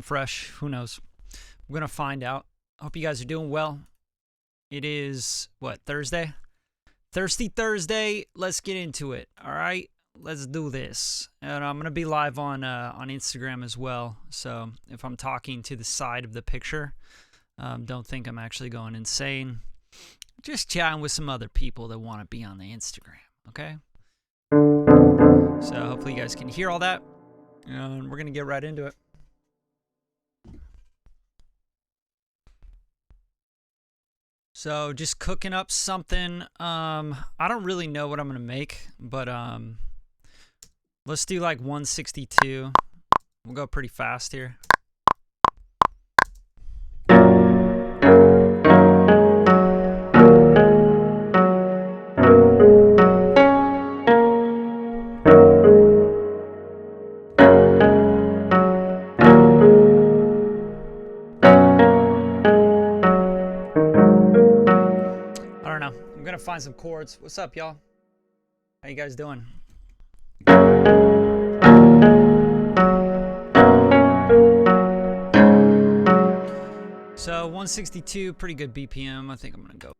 fresh. Who knows? We're going to find out. Hope you guys are doing well. It is, what, Thursday? Thirsty Thursday. Let's get into it. All right? Let's do this. And I'm going to be live on Instagram as well. So if I'm talking to the side of the picture, don't think I'm actually going insane. Just chatting with some other people that want to be on the Instagram, okay? So hopefully you guys can hear all that. And we're going to get right into it. So just cooking up something. I don't really know what I'm going to make, but let's do like 162. We'll go pretty fast here. I don't know. I'm going to find some chords. What's up, y'all? How you guys doing? So 162, pretty good BPM. I think I'm going to go.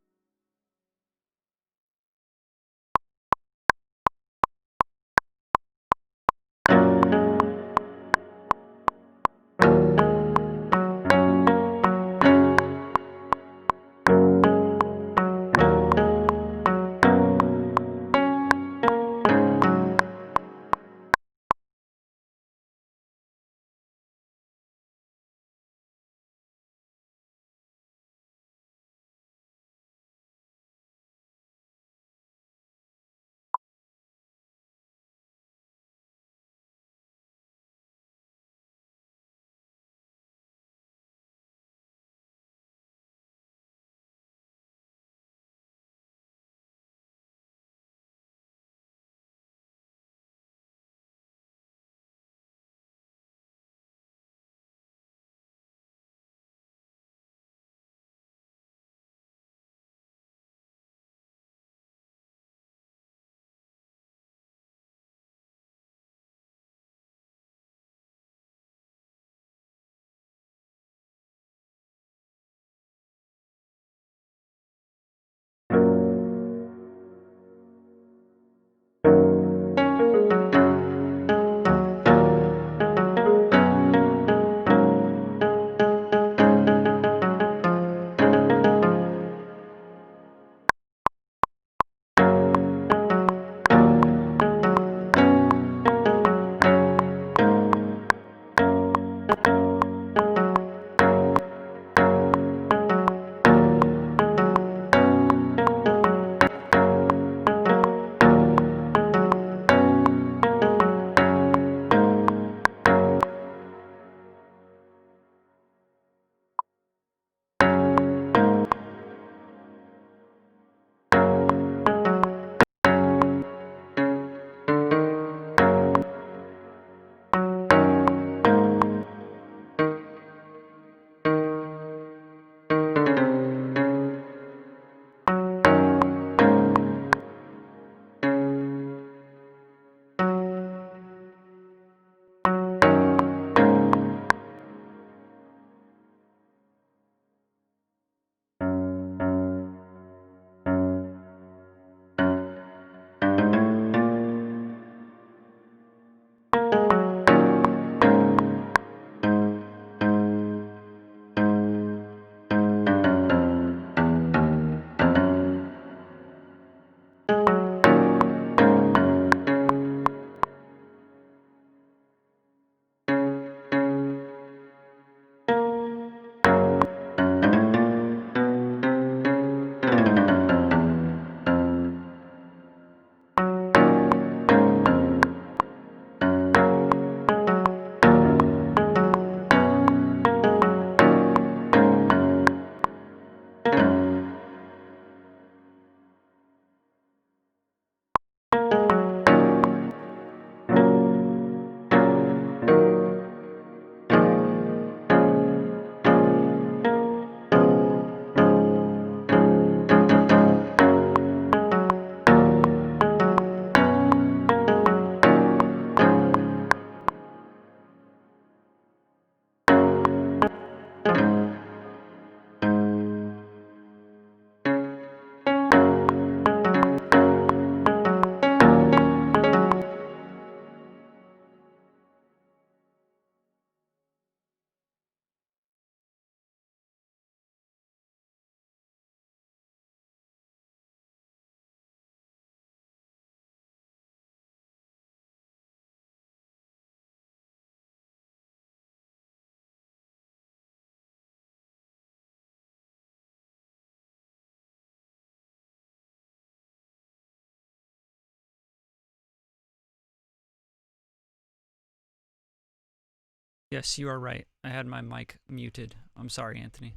Yes, you are right. I had my mic muted. I'm sorry, Anthony.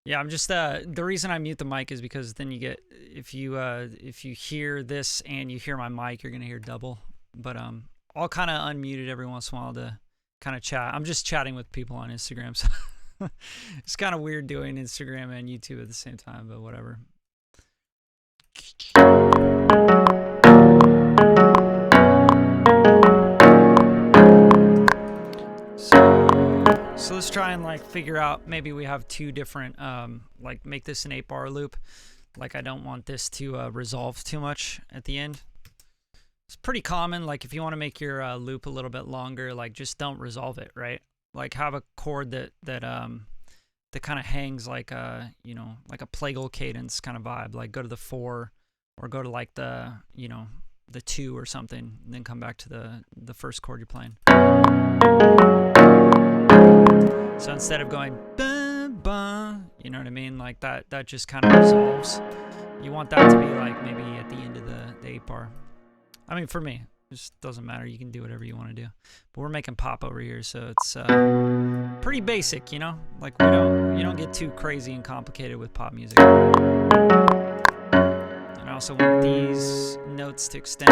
Yeah, I'm just the reason I mute the mic is because then you get if you hear this and you hear my mic, you're gonna hear double. But I'll kind of unmute it every once in a while to kind of chat. I'm just chatting with people on Instagram, so it's kind of weird doing Instagram and YouTube at the same time, but whatever. So let's try and like figure out, maybe we have two different, like make this an 8-bar loop. Like I don't want this to resolve too much at the end. It's pretty common, like if you want to make your loop a little bit longer, like just don't resolve it, right? Like have a chord that kind of hangs like a, you know, like a plagal cadence kind of vibe. Like go to the 4 or go to like the, you know, the 2 or something, and then come back to the first chord you're playing. So instead of going bum, bum, you know what I mean, like that just kind of resolves. You want that to be like maybe at the end of the 8-bar. I mean, for me, it just doesn't matter. You can do whatever you want to do. But we're making pop over here, so it's pretty basic, you know. Like you don't get too crazy and complicated with pop music. And I also want these notes to extend.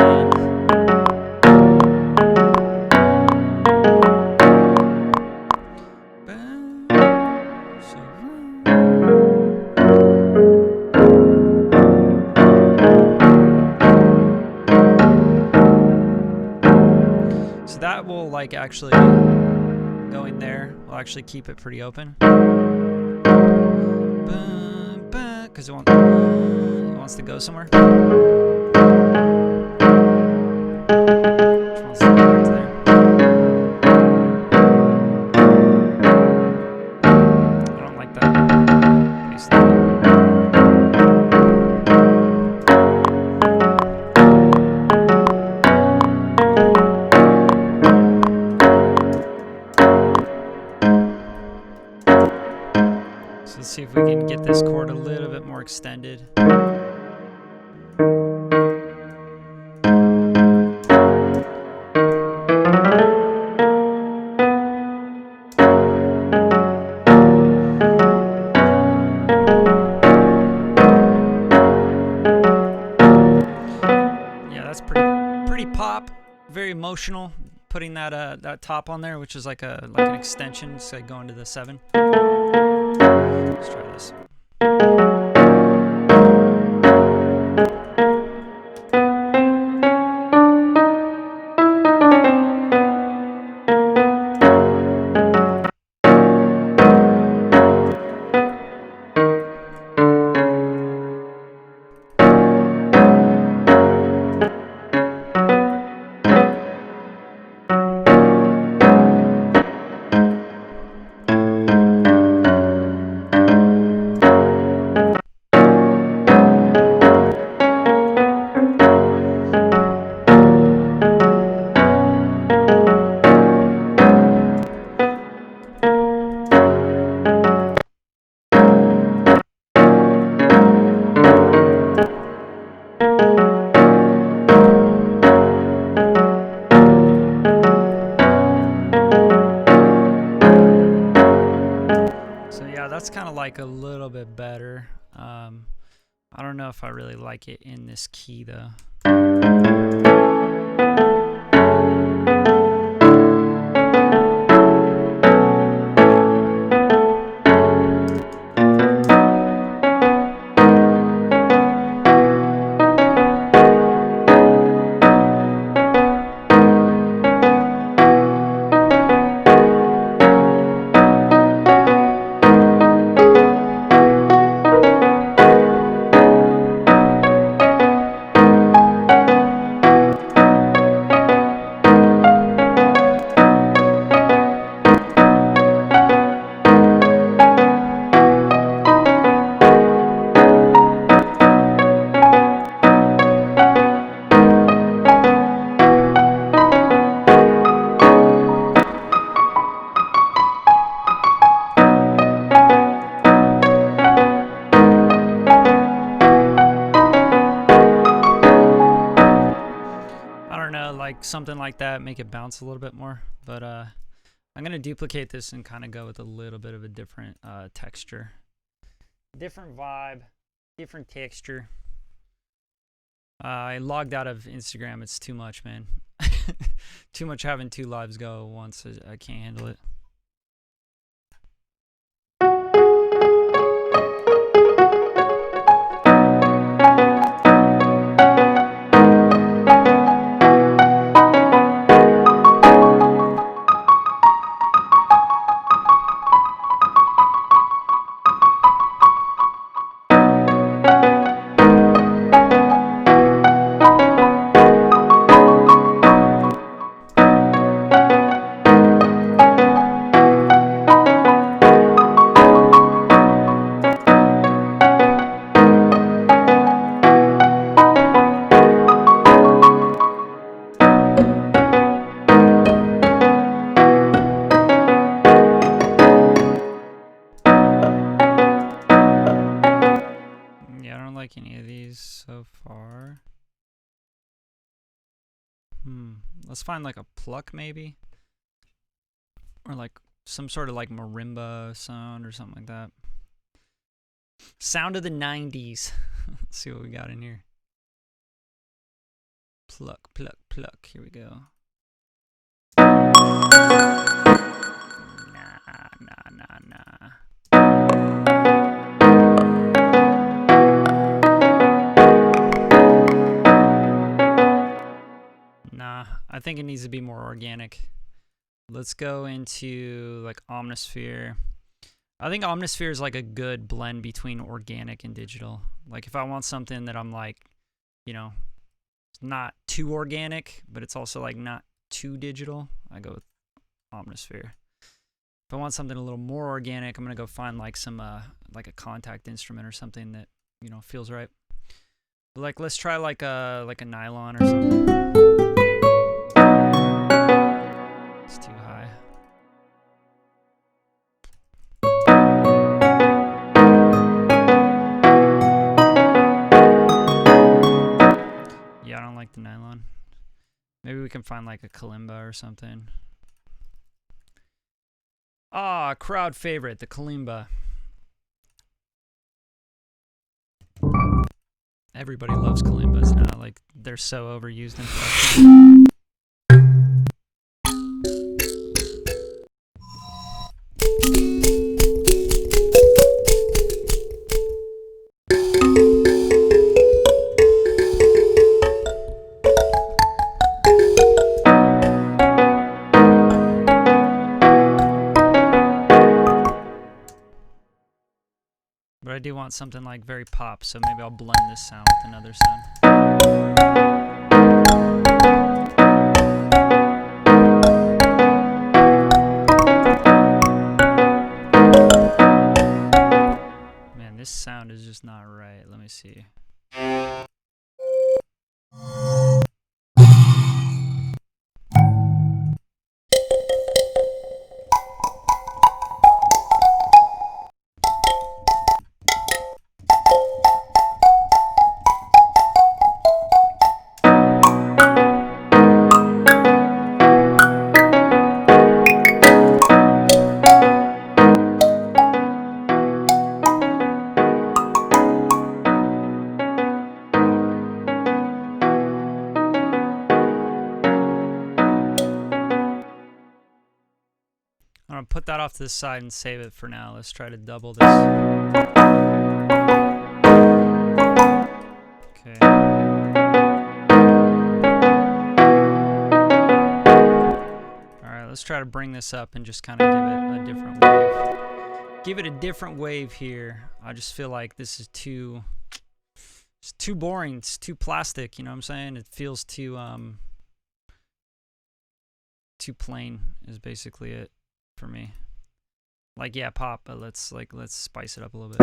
So that will like actually go in there. We'll actually keep it pretty open. Because it wants to go somewhere. It wants to go back to there. I don't like that. So let's see if we can get this chord a little bit more extended. Yeah, that's pretty pop, very emotional. Putting that top on there, which is like an extension, so going to the 7. Let's try this. That's kind of like a little bit better. I don't know if I really like it in this key though. Like something like that, make it bounce a little bit more. But I I'm going to duplicate this and kind of go with a little bit of a different texture. Different vibe, different texture. I logged out of Instagram. It's too much, man. Too much having 2 lives go at once. I can't handle it. Any of these so far. Let's find like a pluck maybe, or like some sort of like marimba sound or something like that. Sound of the 90s. Let's see what we got in here. Pluck, pluck, pluck. Here we go. Nah. Nah, I think it needs to be more organic. Let's go into like Omnisphere. I think Omnisphere is like a good blend between organic and digital. Like if I want something that I'm like, you know, not too organic, but it's also like not too digital, I go with Omnisphere. If I want something a little more organic, I'm gonna go find like some like a contact instrument or something that, you know, feels right. But like let's try like a nylon or something. It's too high. Yeah, I don't like the nylon. Maybe we can find like a kalimba or something. Ah, crowd favorite, the kalimba. Everybody loves kalimbas now. Like they're so overused in production. But I do want something like very pop, so maybe I'll blend this sound with another sound. Man, this sound is just not right. Let me see. I'm going to put that off to the side and save it for now. Let's try to double this. Okay. Alright, let's try to bring this up and just kind of give it a different wave. Give it a different wave here. I just feel like this is too... It's too boring. It's too plastic, you know what I'm saying? It feels too plain is basically it. For me, like, yeah, pop, but let's spice it up a little bit.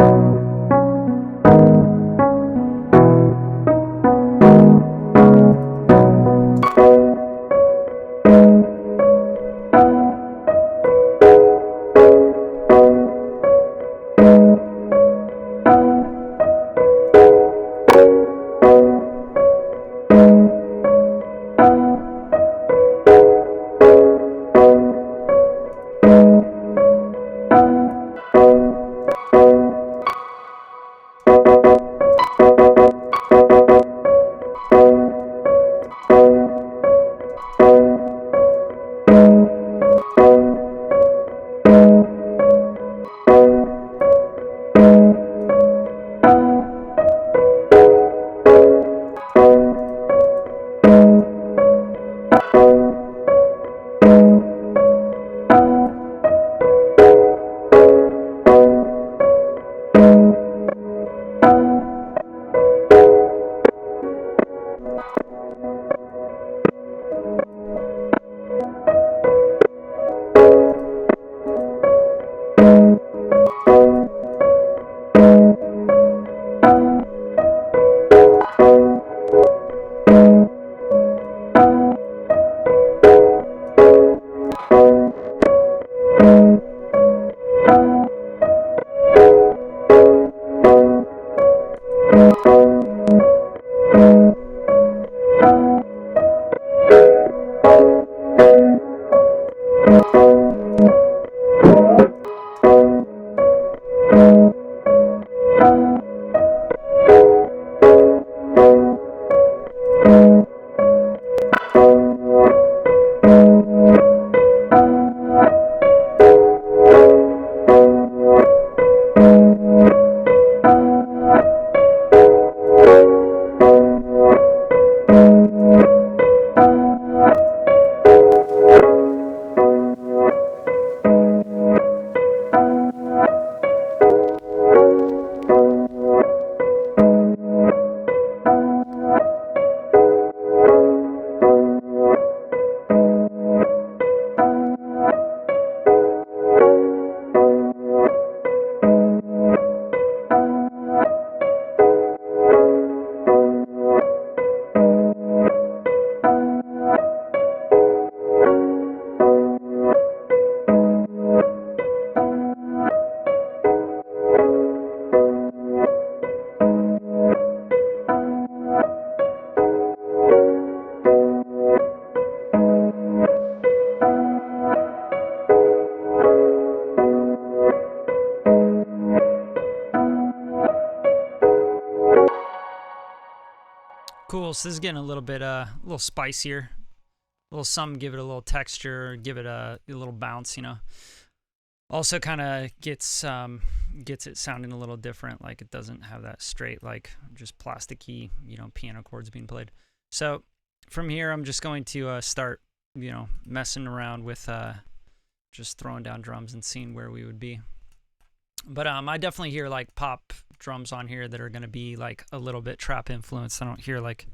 So this is getting a little spicier. A little something, give it a little texture, give it a little bounce, you know. Also kind of gets it sounding a little different, like it doesn't have that straight, like just plasticky, you know, piano chords being played. So from here, I'm just going to start, you know, messing around with just throwing down drums and seeing where we would be. But I definitely hear like pop drums on here that are going to be like a little bit trap influenced. I don't hear like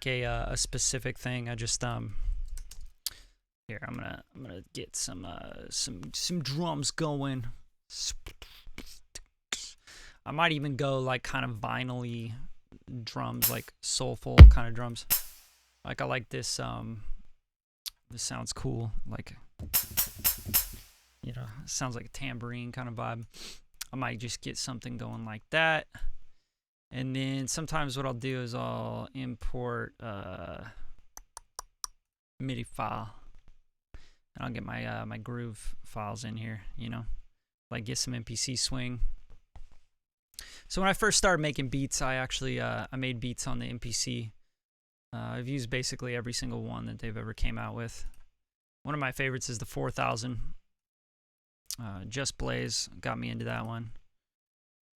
a specific thing. I just here I'm gonna get some drums going. I might even go like kind of vinyl-y drums, like soulful kind of drums. Like I like this. This sounds cool. Like, you know, it sounds like a tambourine kind of vibe. I might just get something going like that. And then sometimes what I'll do is I'll import MIDI file. And I'll get my my groove files in here, you know, like get some MPC swing. So when I first started making beats, I actually I made beats on the MPC. I've used basically every single one that they've ever came out with. One of my favorites is the 4000. Just Blaze got me into that one.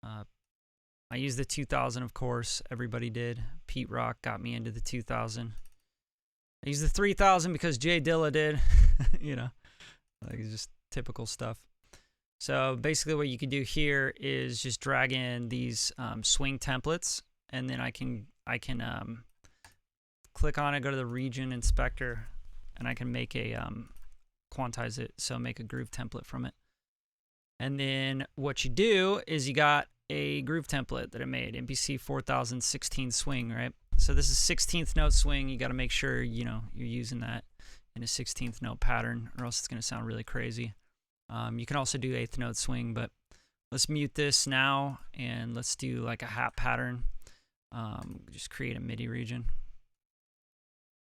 I used the 2000, of course. Everybody did. Pete Rock got me into the 2000. I used the 3000 because Jay Dilla did. You know, like it's just typical stuff. So basically what you can do here is just drag in these swing templates, and then I can click on it, go to the region inspector, and I can make a quantize it, so make a groove template from it. And then what you do is you got a groove template that I made, MPC 4016 swing, right? So this is 16th note swing. You got to make sure, you know, you're using that in a 16th note pattern, or else it's going to sound really crazy. You can also do 8th note swing, but let's mute this now and let's do like a hat pattern. Just create a MIDI region.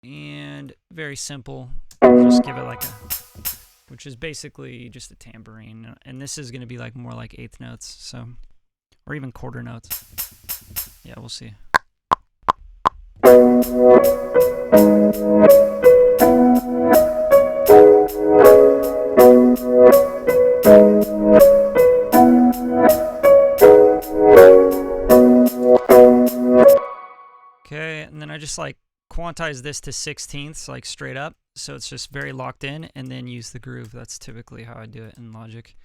And very simple, just give it like a, which is basically just a tambourine. And this is going to be like more like 8th notes, so, or even quarter notes. Yeah, we'll see. Okay, and then I just like quantize this to 16ths, like straight up, so it's just very locked in, and then use the groove. That's typically how I do it in Logic.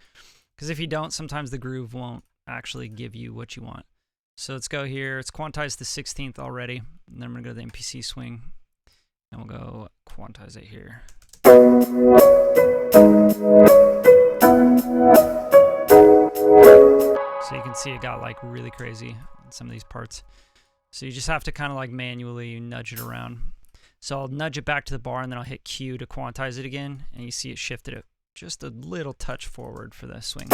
Because if you don't, sometimes the groove won't actually give you what you want. So let's go here. It's quantized to 16th already. And then I'm going to go to the MPC swing. And we'll go quantize it here. So you can see it got like really crazy in some of these parts. So you just have to kind of like manually nudge it around. So I'll nudge it back to the bar, and then I'll hit Q to quantize it again. And you see it shifted it just a little touch forward for the swing.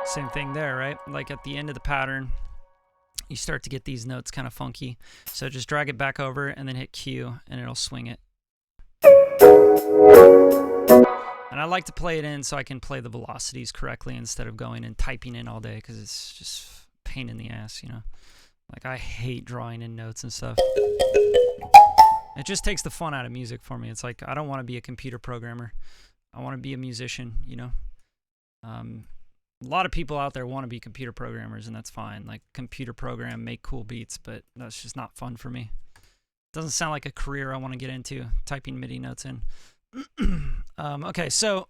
Same thing there, right? Like at the end of the pattern, you start to get these notes kind of funky. So just drag it back over and then hit Q, and it'll swing it. And I like to play it in so I can play the velocities correctly instead of going and typing in all day, because it's just a pain in the ass, you know? Like, I hate drawing in notes and stuff. It just takes the fun out of music for me. It's like, I don't want to be a computer programmer. I want to be a musician, you know? A lot of people out there want to be computer programmers, and that's fine. Like, computer program, make cool beats, but that's just not fun for me. Doesn't sound like a career I want to get into, typing MIDI notes in. Okay, so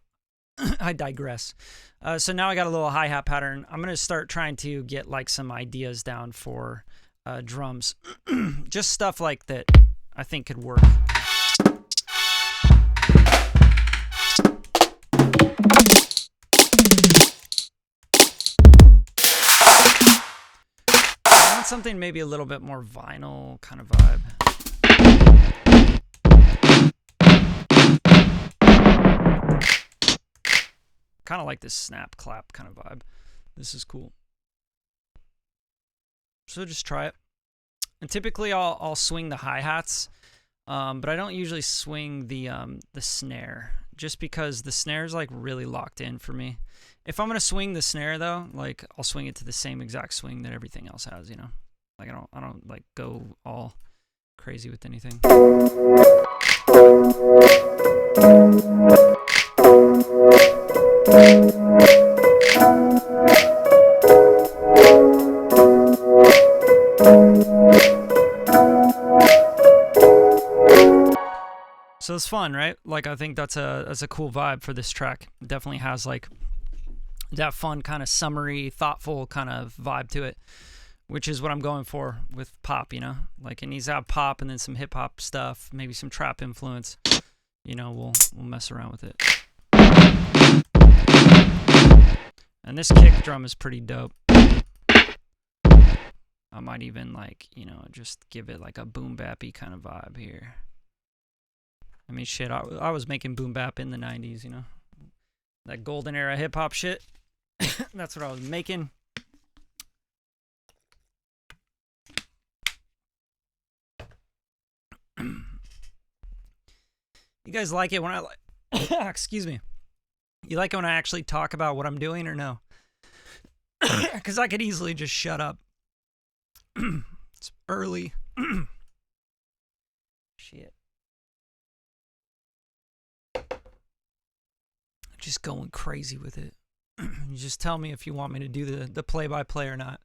I digress. So now I got a little hi-hat pattern. I'm going to start trying to get like some ideas down for drums. Just stuff like that I think could work. I want something maybe a little bit more vinyl kind of vibe. Kind of like this snap clap kind of vibe. This is cool. So just try it. And typically I'll swing the hi-hats But I don't usually swing the snare, just because the snare is like really locked in for me. If I'm gonna swing the snare though, like I'll swing it to the same exact swing that everything else has, you know. Like I don't like go all crazy with anything. So it's fun, right? Like I think that's a cool vibe for this track. It definitely has like that fun kind of summery, thoughtful kind of vibe to it, which is what I'm going for with pop, you know? Like it needs to have pop and then some hip hop stuff, maybe some trap influence. You know, we'll mess around with it. And this kick drum is pretty dope. I might even like, you know, just give it like a boom bappy kind of vibe here. I mean, shit, I was making boom bap in the 90s, you know? That golden era hip hop shit. That's what I was making. You guys like it when I like excuse me. You like it when I actually talk about what I'm doing or no? Because I could easily just shut up. It's early. Shit. Just going crazy with it. You just tell me if you want me to do the play-by-play or not.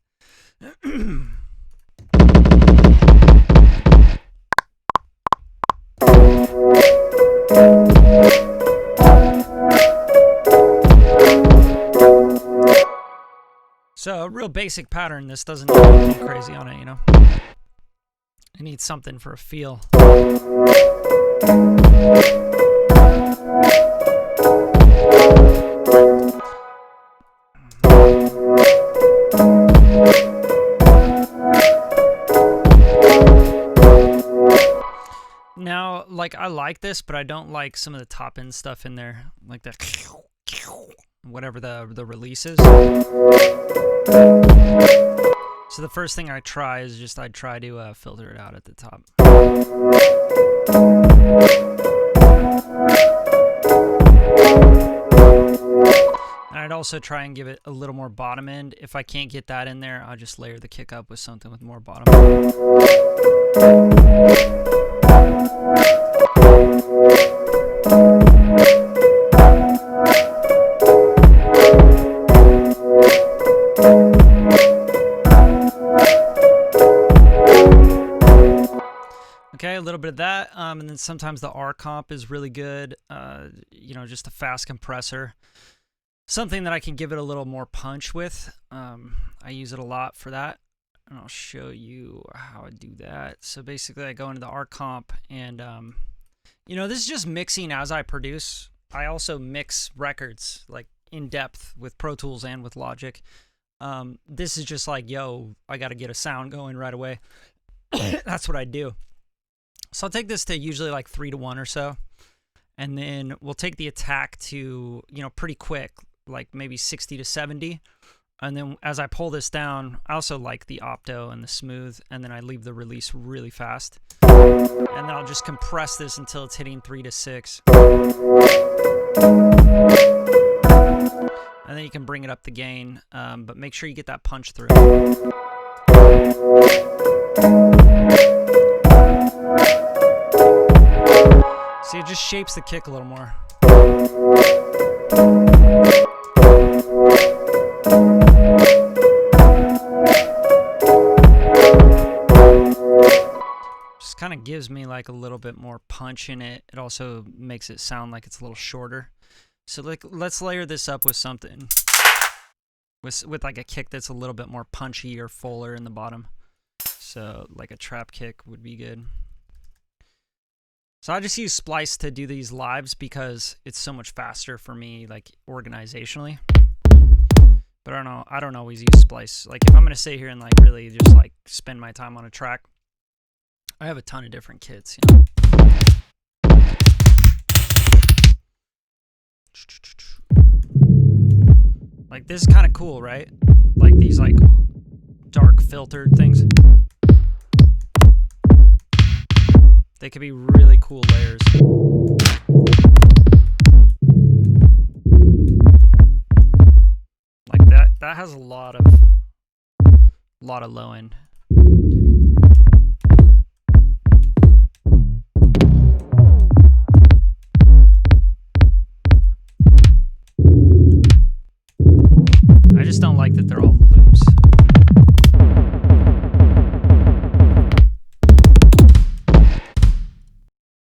So a real basic pattern. This doesn't need anything crazy on it, you know. It needs something for a feel. Now, like, I like this, but I don't like some of the top end stuff in there, like the whatever the release is. So the first thing I try is just I'd try to filter it out at the top. And I'd also try and give it a little more bottom end. If I can't get that in there, I'll just layer the kick up with something with more bottom end. Okay, a little bit of that, and then sometimes the R comp is really good. You know, just a fast compressor, something that I can give it a little more punch with. I use it a lot for that, and I'll show you how I do that. So basically, I go into the R comp, and you know, this is just mixing as I produce. I also mix records like in depth with Pro Tools and with Logic. This is just like, yo, I got to get a sound going right away. That's what I do. So I'll take this to usually like 3-to-1 or so, and then we'll take the attack to, you know, pretty quick, like maybe 60 to 70. And then as I pull this down, I also like the opto and the smooth, and then I leave the release really fast. And then I'll just compress this until it's hitting 3 to 6. And then you can bring it up the gain, but make sure you get that punch through. See, it just shapes the kick a little more. Just kind of gives me like a little bit more punch in it. It also makes it sound like it's a little shorter. So like, let's layer this up with something. With like a kick that's a little bit more punchy or fuller in the bottom. So like a trap kick would be good. So I just use Splice to do these lives because it's so much faster for me, like organizationally. But I don't always use Splice. Like if I'm gonna sit here and like really just like spend my time on a track, I have a ton of different kits, you know. Like this is kind of cool, right? Like these like dark filtered things. They could be really cool layers. Like that has a lot of low end. I just don't like that they're all loops.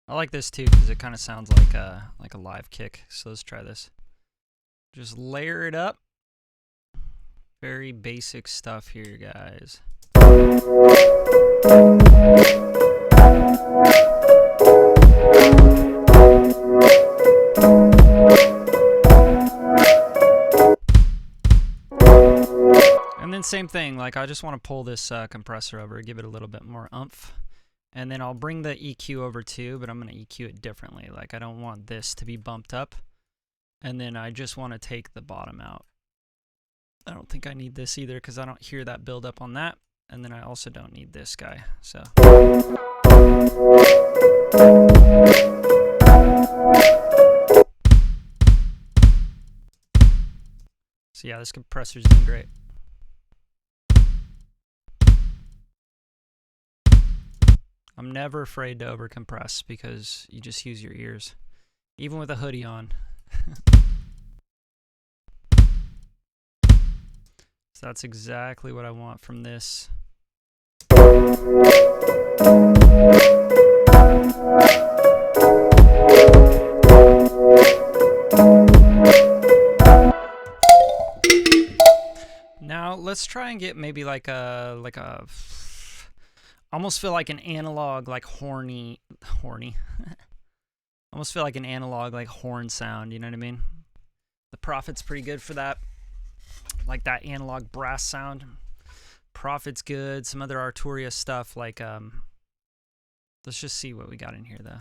I like this too because it kind of sounds like a live kick. So let's try this. Just layer it up. Very basic stuff here, guys. And then same thing, like I just want to pull this compressor over, give it a little bit more oomph. And then I'll bring the EQ over too, but I'm going to EQ it differently. Like I don't want this to be bumped up. And then I just want to take the bottom out. I don't think I need this either because I don't hear that build up on that. And then I also don't need this guy. So yeah, this compressor's doing great. I'm never afraid to overcompress because you just use your ears, even with a hoodie on. So that's exactly what I want from this. Now let's try and get maybe like a almost feel like an analog, like horny. Almost feel like an analog, like horn sound. You know what I mean? The Prophet's pretty good for that, like that analog brass sound. Prophet's good. Some other Arturia stuff, like let's just see what we got in here though.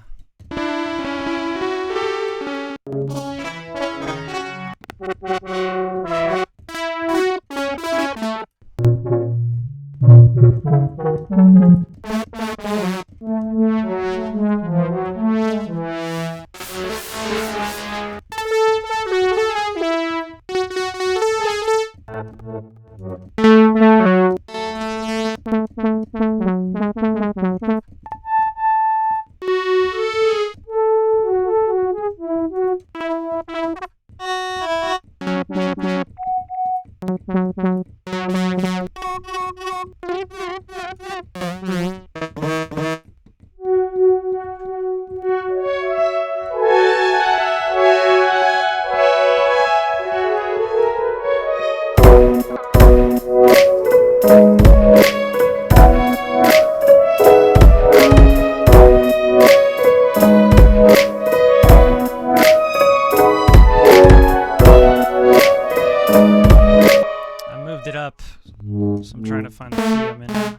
So I'm trying to find the key I'm in now.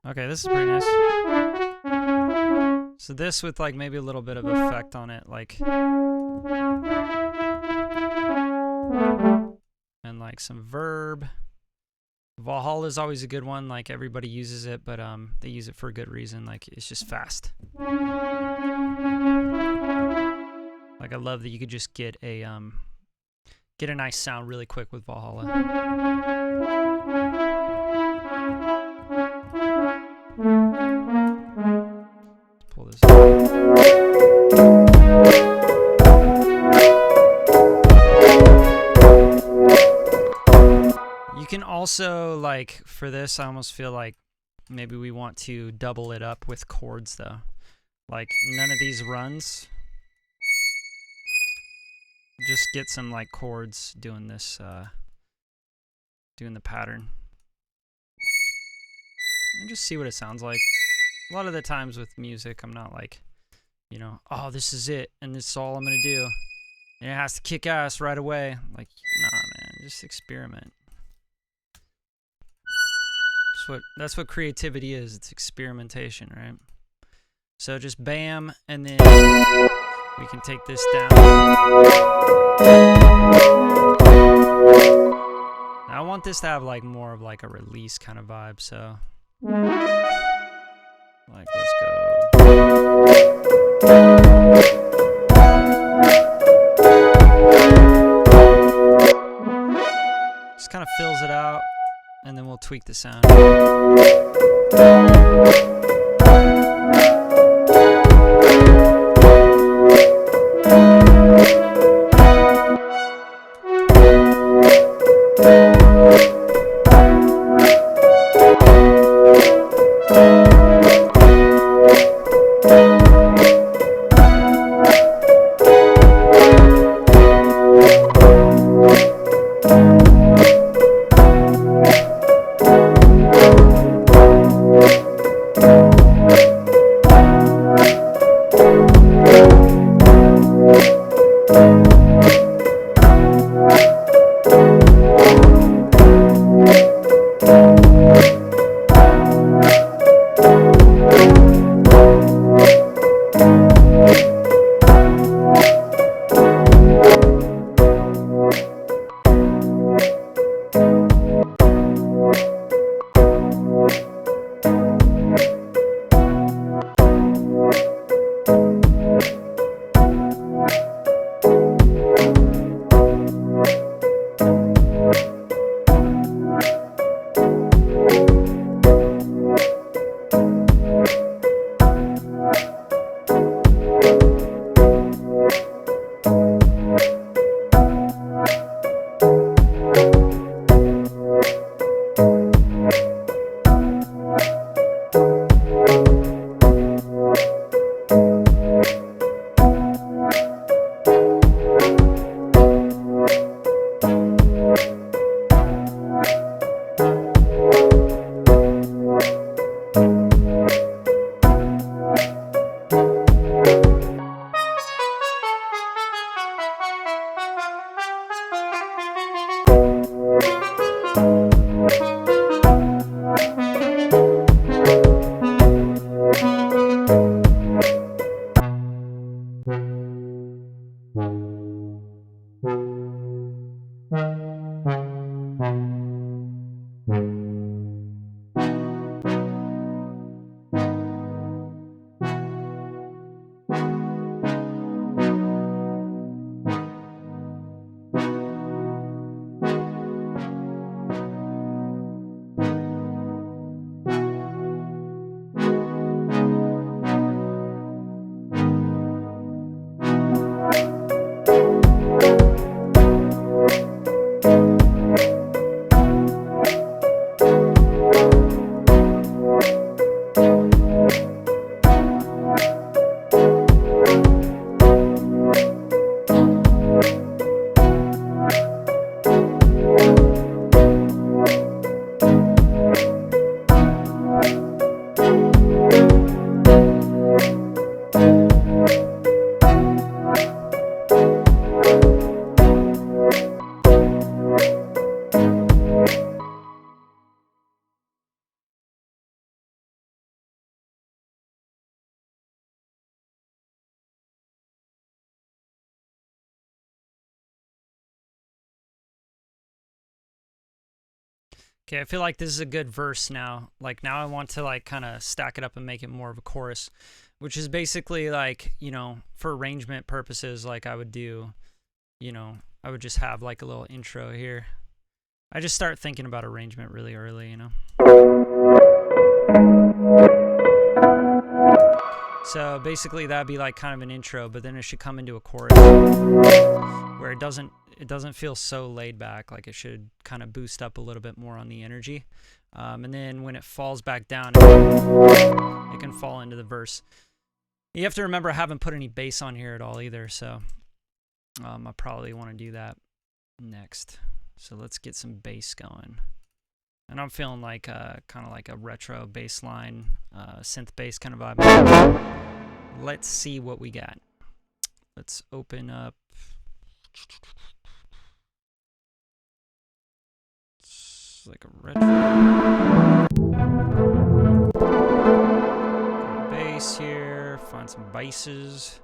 Okay, this is pretty nice. So this with like maybe a little bit of effect on it, like, and like some Verb. Valhalla is always a good one. Like everybody uses it, but they use it for a good reason. Like it's just fast. Like I love that you could just get a nice sound really quick with Valhalla. Let's pull this up. You can also, like, for this, I almost feel like maybe we want to double it up with chords, though. Like, none of these runs. Just get some, like, chords doing this, doing the pattern. And just see what it sounds like. A lot of the times with music, I'm not like, you know, oh, this is it, and this is all I'm going to do. And it has to kick ass right away. Like, nah, man, just experiment. That's what creativity is. It's experimentation, right? So just bam, and then we can take this down. Now I want this to have like more of like a release kind of vibe, so like let's go. kind of fills it out, and then we'll tweak the sound. Okay, I feel like this is a good verse now. Like, now I want to, like, kind of stack it up and make it more of a chorus, which is basically, like, you know, for arrangement purposes, like, I would do, you know, I would just have, like, a little intro here. I just start thinking about arrangement really early, you know? So, basically, that'd be, like, kind of an intro, but then it should come into a chorus where it doesn't feel so laid back. Like, it should kind of boost up a little bit more on the energy, and then when it falls back down, it can fall into the verse. You have to remember I haven't put any bass on here at all either, so I probably want to do that next. So let's get some bass going, and I'm feeling like kind of like a retro bass line, synth bass kind of vibe. Let's see what we got. Let's open up. Like a retro bass here, find some basses.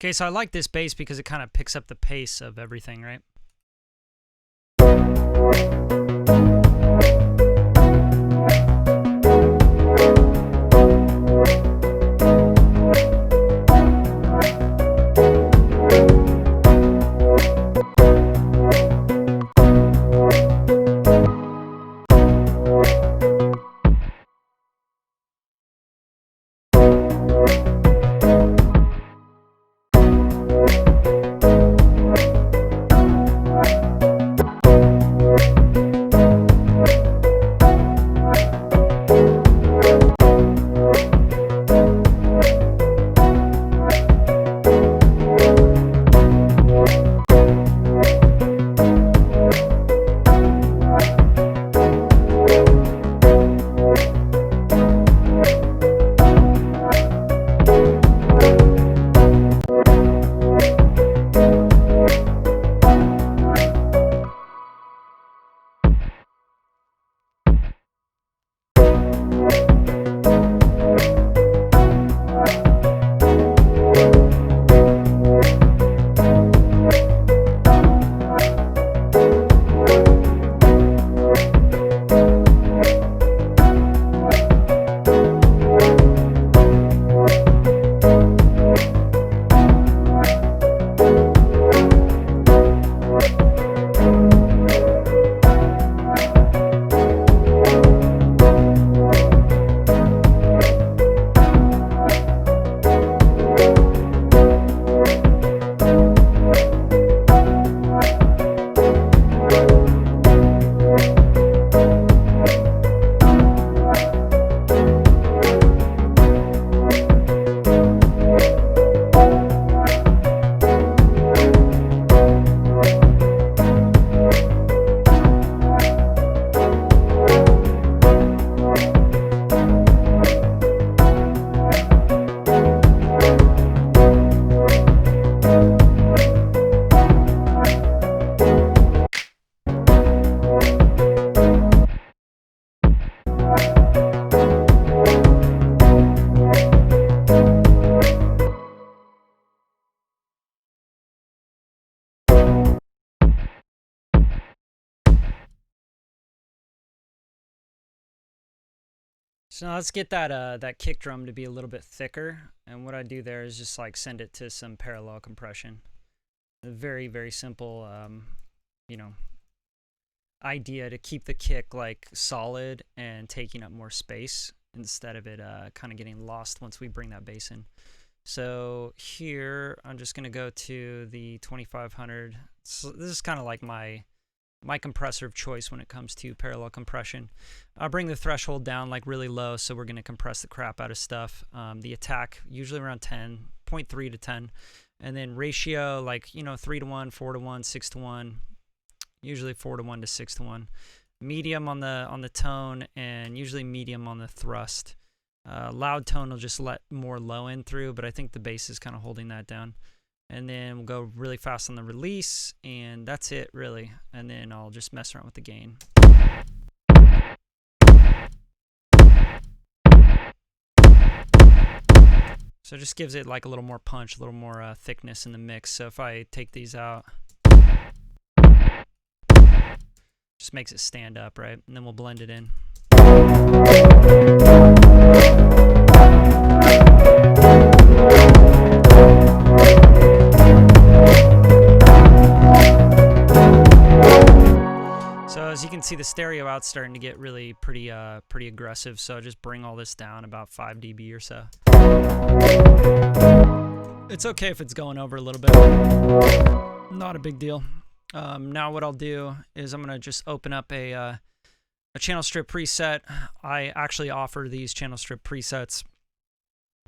Okay, so I like this bass because it kind of picks up the pace of everything, right? So now let's get that kick drum to be a little bit thicker, and what I do there is just like send it to some parallel compression. A very, very simple, you know, idea to keep the kick like solid and taking up more space instead of it kind of getting lost once we bring that bass in. So here I'm just gonna go to the 2500. So this is kind of like my compressor of choice when it comes to parallel compression. I'll bring the threshold down like really low, so we're gonna compress the crap out of stuff. The attack usually around 10, 0.3 to 10, and then ratio like 3 to 1, 4 to 1, 6 to 1, usually 4 to 1 to 6 to 1. Medium on the tone, and usually medium on the thrust. Loud tone will just let more low end through, but I think the bass is kind of holding that down. And then we'll go really fast on the release, and that's it really. And then I'll just mess around with the gain. So it just gives it like a little more punch, a little more thickness in the mix. So if I take these out, just makes it stand up, right? And then we'll blend it in. So as you can see, the stereo out's starting to get really pretty aggressive. So just bring all this down about 5 dB or so. It's okay if it's going over a little bit. Not a big deal. Now what I'll do is I'm gonna just open up a channel strip preset. I actually offer these channel strip presets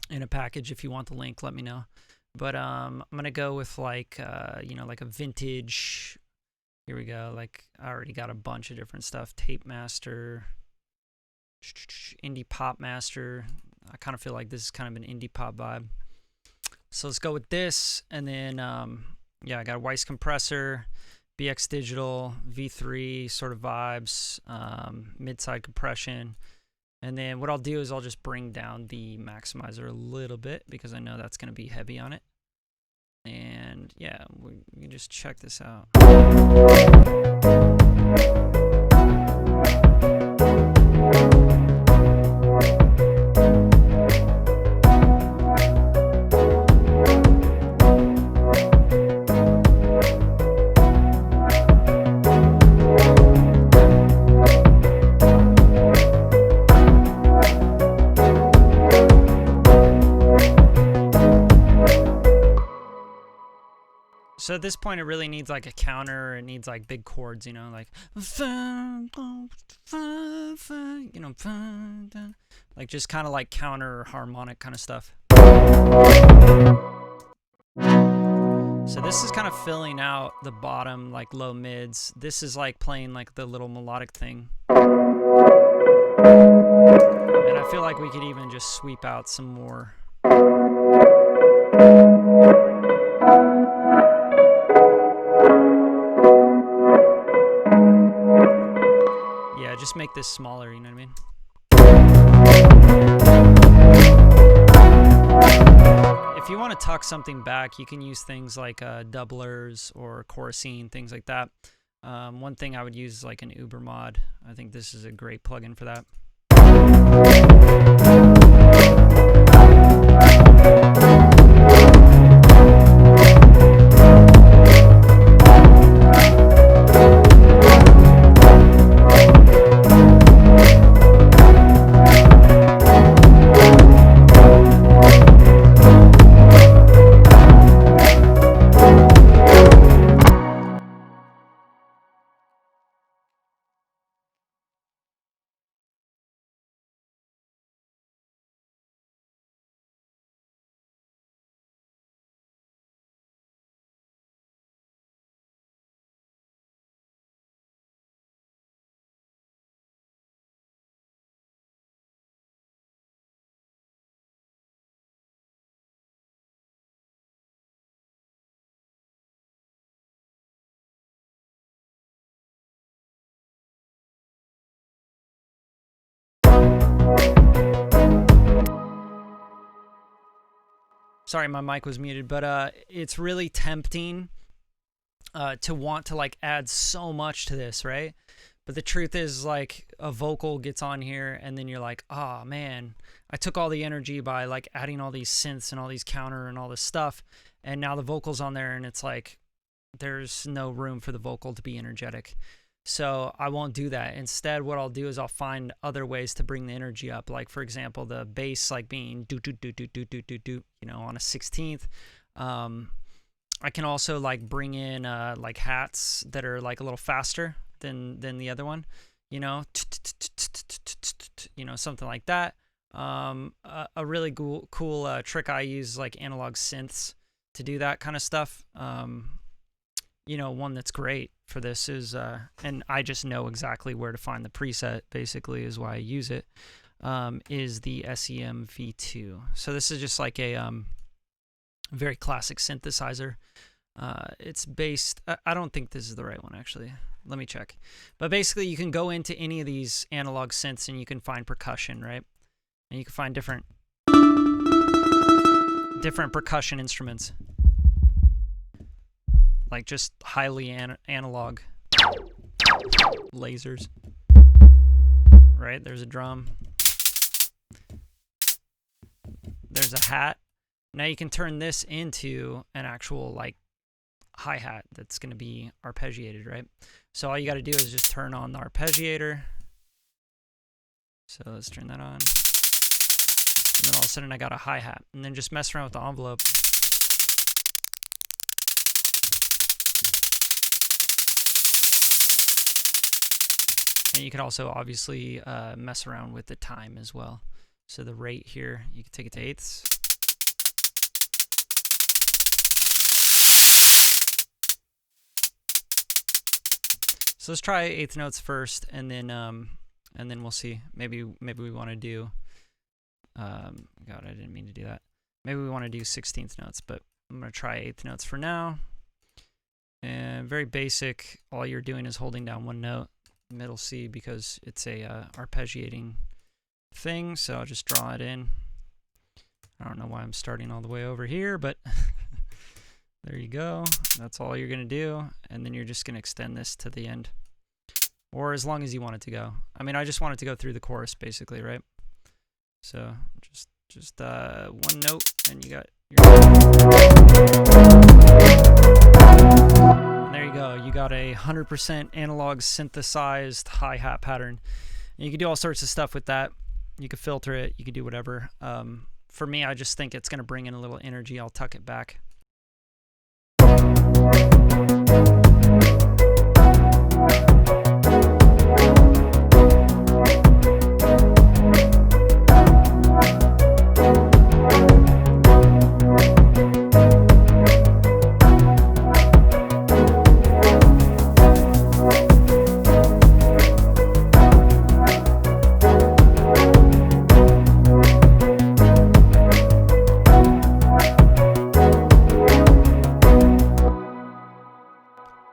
in a package. If you want the link, let me know. But I'm gonna go with like like a vintage. Here we go. Like I already got a bunch of different stuff. Tape Master, Indie Pop Master. I kind of feel like this is kind of an indie pop vibe. So let's go with this, and then yeah, I got a Weiss compressor, BX Digital, V3 sort of vibes, mid-side compression. And then what I'll do is I'll just bring down the maximizer a little bit because I know that's going to be heavy on it. And yeah, we can just check this out. So at this point, it really needs like a counter. It needs like big chords, like like just kind of like counter harmonic kind of stuff. So this is kind of filling out the bottom, like low mids. This is like playing like the little melodic thing. And I feel like we could even just sweep out some more. Yeah, just make this smaller, you know what I mean? If you want to tuck something back, you can use things like doublers or chorusine, things like that. One thing I would use is like an Uber mod. I think this is a great plugin for that. Sorry, my mic was muted, but it's really tempting to want to like add so much to this, right? But the truth is, like, a vocal gets on here and then you're like, oh man, I took all the energy by like adding all these synths and all these counter and all this stuff, and now the vocal's on there and it's like there's no room for the vocal to be energetic. So I won't do that. Instead, what I'll do is I'll find other ways to bring the energy up. Like, for example, the bass, like being do do do do do do do do, you know, on a 16th. I can also like bring in like hats that are like a little faster than the other one, you know, something like that. A really cool trick I use, like analog synths to do that kind of stuff. You know, one that's great for this is, and I just know exactly where to find the preset, basically, is why I use it, is the SEM V2. So this is just like a very classic synthesizer. It's based, I don't think this is the right one, actually. Let me check. But basically, you can go into any of these analog synths and you can find percussion, right? And you can find different percussion instruments. Like just highly analog lasers, right? There's a drum. There's a hat. Now you can turn this into an actual like hi-hat that's going to be arpeggiated, right? So all you got to do is just turn on the arpeggiator. So let's turn that on. And then all of a sudden I got a hi-hat. And then just mess around with the envelope. And you can also obviously mess around with the time as well. So the rate here, you can take it to eighths. So let's try eighth notes first, and then we'll see. Maybe we want to do. God, I didn't mean to do that. Maybe we want to do 16th notes, but I'm gonna try eighth notes for now. And very basic. All you're doing is holding down one note, middle C, because it's a arpeggiating thing. So I'll just draw it in. I don't know why I'm starting all the way over here, but there you go. That's all you're going to do. And then you're just going to extend this to the end, or as long as you want it to go. I mean, I just want it to go through the chorus, basically, right? So just one note, and you got your... And there you go. You got a 100% analog synthesized hi-hat pattern. And you can do all sorts of stuff with that. You can filter it. You can do whatever. For me, I just think it's going to bring in a little energy. I'll tuck it back.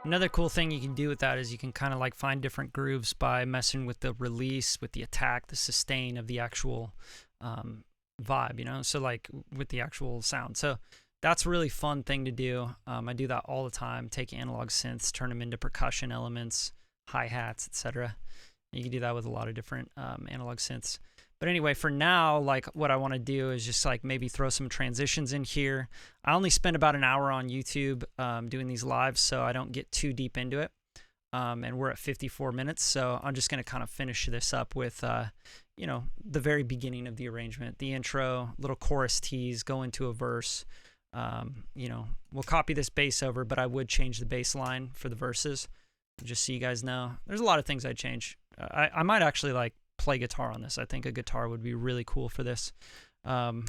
Another cool thing you can do with that is you can kind of like find different grooves by messing with the release, with the attack, the sustain of the actual vibe, you know, so like with the actual sound. So that's a really fun thing to do. I do that all the time. Take analog synths, turn them into percussion elements, hi-hats, etc. You can do that with a lot of different analog synths. But anyway, for now, like what I want to do is just like maybe throw some transitions in here. I only spend about an hour on YouTube doing these lives, so I don't get too deep into it. And we're at 54 minutes, so I'm just going to kind of finish this up with, you know, the very beginning of the arrangement, the intro, little chorus tease, go into a verse. You know, we'll copy this bass over, but I would change the bass line for the verses, just so you guys know. There's a lot of things I'd change. I might actually like play guitar on this. I think a guitar would be really cool for this. You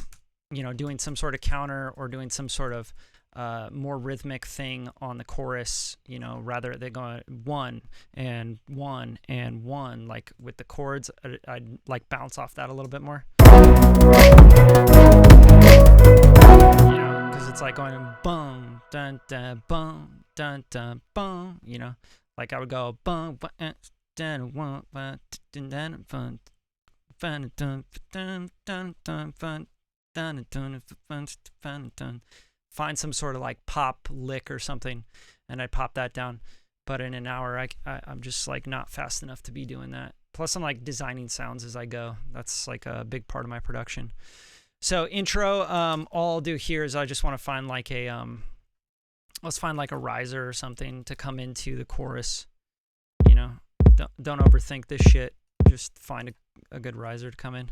know, doing some sort of counter or doing some sort of more rhythmic thing on the chorus, you know, rather than going one and one and one, like with the chords, I'd like bounce off that a little bit more. You know, because it's like going boom, dun, dun, boom, dun, dun, boom, you know, like I would go boom, find some sort of like pop lick or something, and I'd pop that down. but in an hour I'm just like not fast enough to be doing that. Plus I'm like designing sounds as I go. That's like a big part of my production. So intro, all I'll do here is I just want to find like a let's find like a riser or something to come into the chorus. You know, don't overthink this shit. Just find a good riser to come in.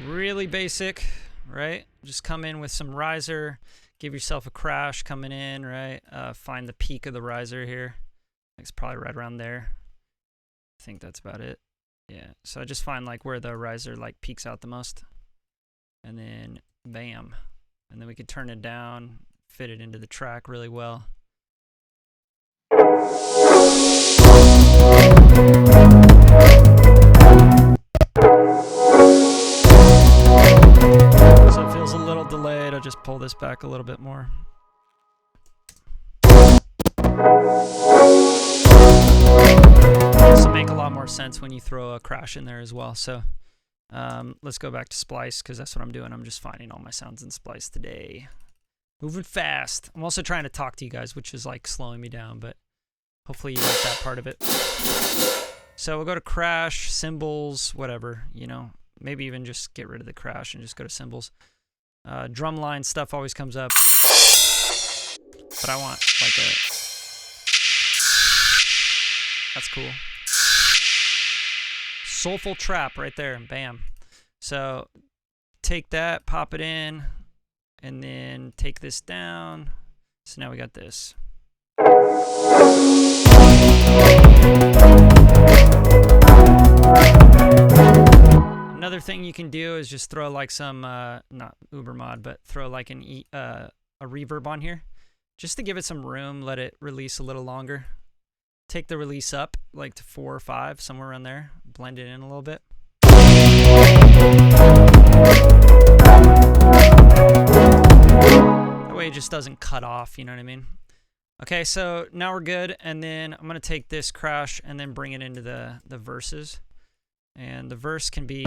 Really basic, right? Just come in with some riser, give yourself a crash coming in, right? Find the peak of the riser here. It's probably right around there. I think that's about it. Yeah, so I just find like where the riser like peaks out the most. And then bam. And then we could turn it down, fit it into the track really well. So it feels a little delayed. I'll just pull this back a little bit more. This will make a lot more sense when you throw a crash in there as well. So let's go back to Splice because that's what I'm doing. I'm just finding all my sounds in Splice today. Moving fast. I'm also trying to talk to you guys, which is like slowing me down, but hopefully you like that part of it. So we'll go to crash, cymbals, whatever, you know. Maybe even just get rid of the crash and just go to cymbals. Drumline stuff always comes up. But I want like a... That's cool. Soulful trap right there. Bam. So take that, pop it in, and then take this down. So now we got this. Another thing you can do is just throw like some, not Uber mod, but throw like a reverb on here. Just to give it some room, let it release a little longer. Take the release up like to 4 or 5, somewhere around there. Blend it in a little bit. That way it just doesn't cut off, you know what I mean? Okay, so now we're good, and then I'm going to take this crash and then bring it into the verses. And the verse can be...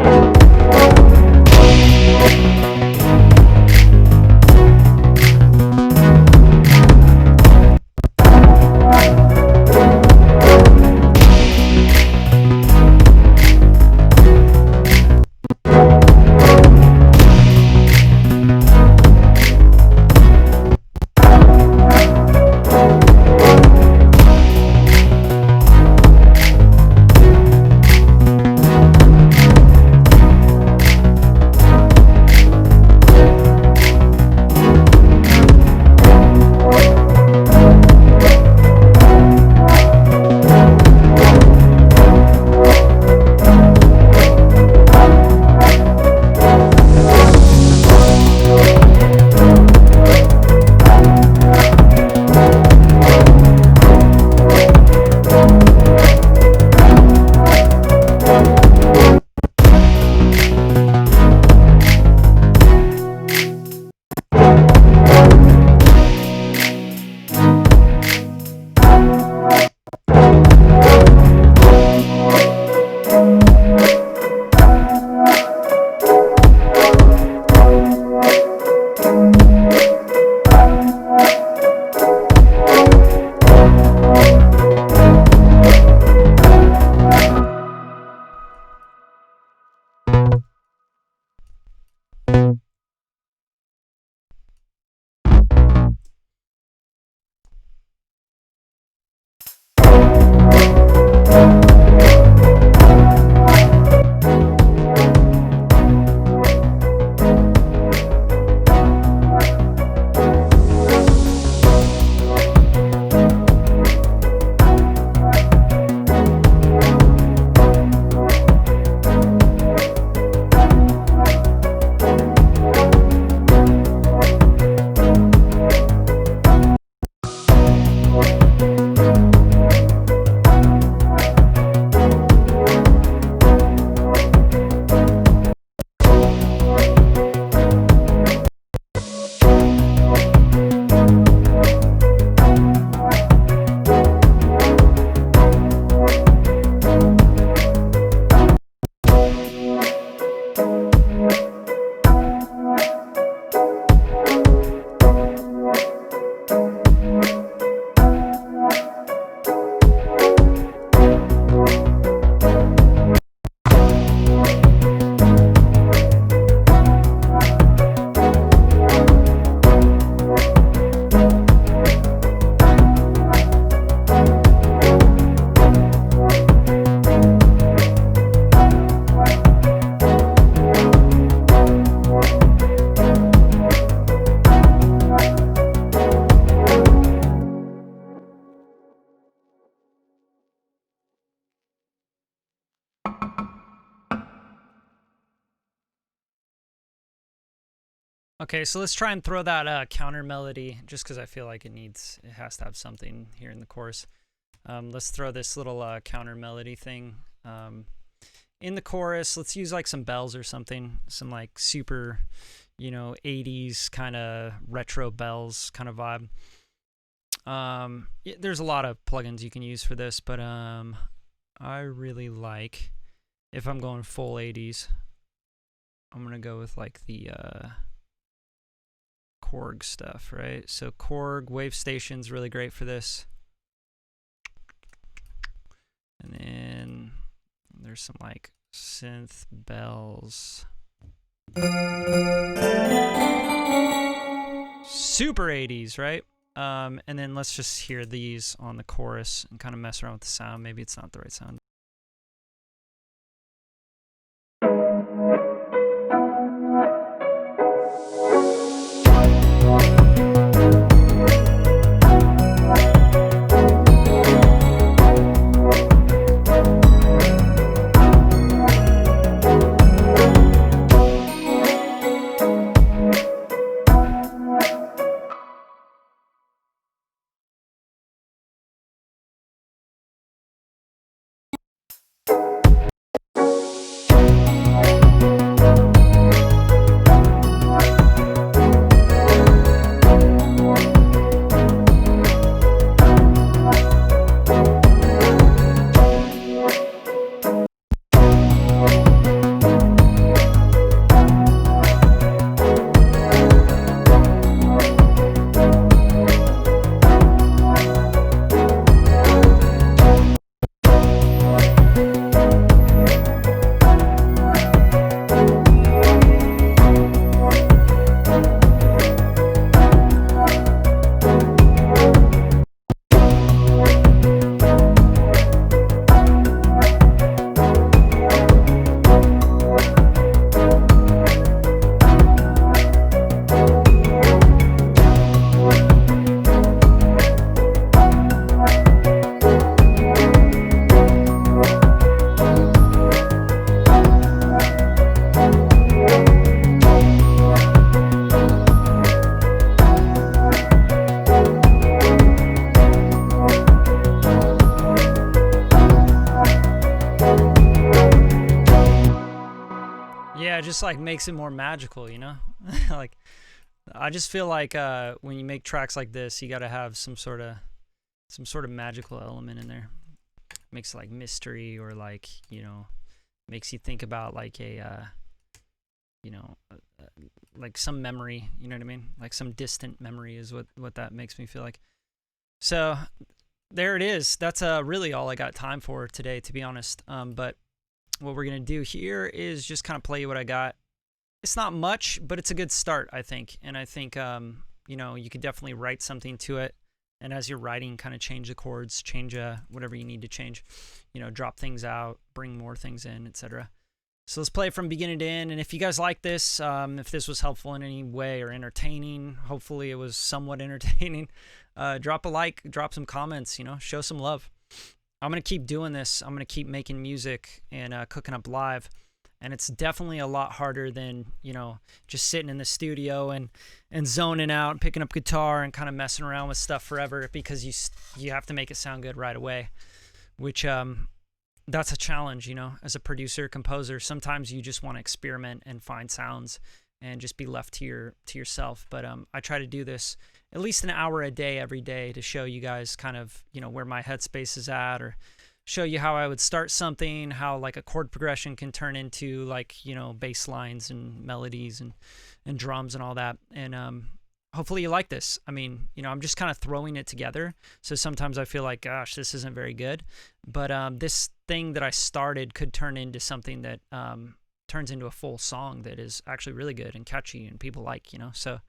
Okay, so let's try and throw that counter melody, just because I feel like it has to have something here in the chorus. Let's throw this little counter melody thing in the chorus. Let's use like some bells or something, some like super, 80s kind of retro bells kind of vibe. There's a lot of plugins you can use for this, but I really like, if I'm going full 80s, I'm gonna go with like the Korg stuff, right? So Korg Wave Station's really great for this. And then there's some like synth bells. Super 80s, right? And then let's just hear these on the chorus and kind of mess around with the sound. Maybe it's not the right sound. Yeah, it just like makes it more magical, like I just feel like when you make tracks like this, you got to have some sort of magical element in there. Makes like mystery, or like, makes you think about like like some memory, you know what I mean? Like some distant memory is what that makes me feel like. So there it is. That's really all I got time for today, to be honest. But what we're going to do here is just kind of play you what I got. It's not much, but it's a good start, I think. And I think, you could definitely write something to it. And as you're writing, kind of change the chords, change whatever you need to change, drop things out, bring more things in, etc. So let's play it from beginning to end. And if you guys like this, if this was helpful in any way or entertaining, hopefully it was somewhat entertaining, drop a like, drop some comments, show some love. I'm going to keep doing this. I'm going to keep making music and cooking up live. And it's definitely a lot harder than, just sitting in the studio and zoning out and picking up guitar and kind of messing around with stuff forever, because you have to make it sound good right away, which that's a challenge, as a producer, composer. Sometimes you just want to experiment and find sounds and just be left to yourself. But I try to do this at least an hour a day every day to show you guys kind of, where my headspace is at, or show you how I would start something, how like a chord progression can turn into like, bass lines and melodies and drums and all that. And hopefully you like this. I mean, I'm just kind of throwing it together. So sometimes I feel like, gosh, this isn't very good. But this thing that I started could turn into something that turns into a full song that is actually really good and catchy and people like, So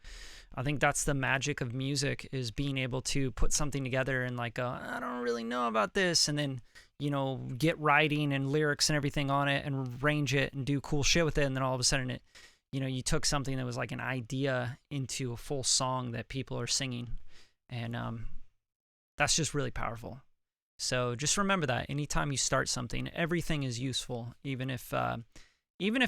I think that's the magic of music, is being able to put something together and like, I don't really know about this. And then, get writing and lyrics and everything on it and arrange it and do cool shit with it. And then all of a sudden it, you took something that was like an idea into a full song that people are singing. And that's just really powerful. So just remember that anytime you start something, everything is useful. Even if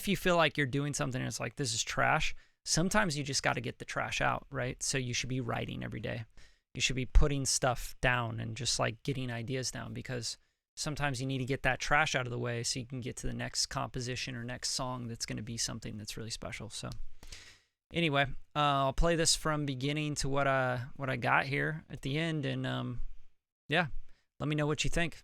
you feel like you're doing something and it's like, this is trash, sometimes you just got to get the trash out, right? So you should be writing every day. You should be putting stuff down and just like getting ideas down, because sometimes you need to get that trash out of the way so you can get to the next composition or next song that's going to be something that's really special. So anyway, I'll play this from beginning to what I got here at the end, and yeah, let me know what you think.